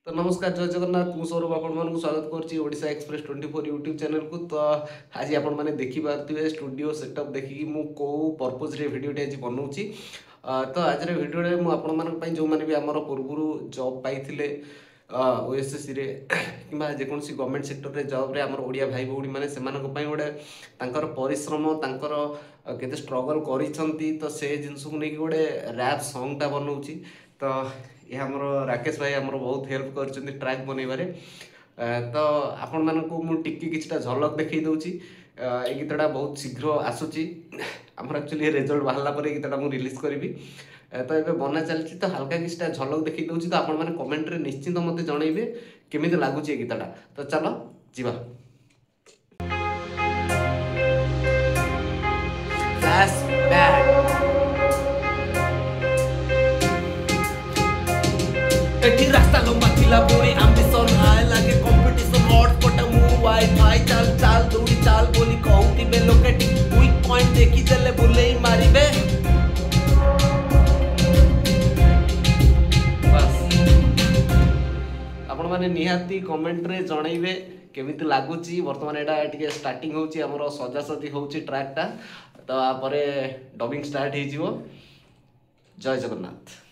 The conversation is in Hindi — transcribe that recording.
तो नमस्कार जय जगन्नाथ मु सौरभ आपण स्वागत करछि ओडिशा एक्सप्रेस 24 यूट्यूब चैनल को। तो आज आपण मैंने देखि पारथिबे स्टूडियो सेटअप देखि मु को पर्पज रे वीडियो आज बनाऊँगी। तो आज वीडियो रे मु आपण मानक पई जो माने भी हमर पूर्वरु जॉब पाइथिले ओएसएससी रे किबा जेकोसी गवर्नमेंट सेक्टर रे जॉब रे हमर ओडिया भाई भौणी माने सेमानक पई गोटे तांकर परिश्रम तांकर केते स्ट्रगल करिसंती। तो से जिंस को नै गोटे रैप सॉन्ग ता बनाऊँगी। तो ये हमर राकेश भाई हमर बहुत हेल्प कर ट्रैक बनइबारे। तो आपण मानकु मु टिक्की किछटा झलक देखै दउची। ए गीतटा बहुत शीघ्र आसुची हमर एक्चुअली रिजल्ट बाहरला पर गीतटा मु रिलीज करबी। तो एबे बना चलची तो हल्का किछटा झलक देखै दउची। तो आपण माने कमेंट रे निश्चित मते जणाइबे केमिति लागुची ए गीतटा। तो चलो जीवा फ्लैशबैक। एठी रास्ता लंबा थिला पुणी आम्बिशन हाय लागे कंपटीशन हॉटस्पॉट मु वाईफाई चाल चाल दौड़ी चाल बोली कहउतिबे लोकेटी वीक पॉइंट देखि देले बुलेई मारिबे। बस आपण माने निहाती कमेंट रे जणाइबे केमिति लागुची। वर्तमान एटा टिके स्टार्टिंग होची हमरो सजासजी होची ट्रैक टा। तो आ परे डबिंग स्टार्ट हे जिवो। जय जगन्नाथ।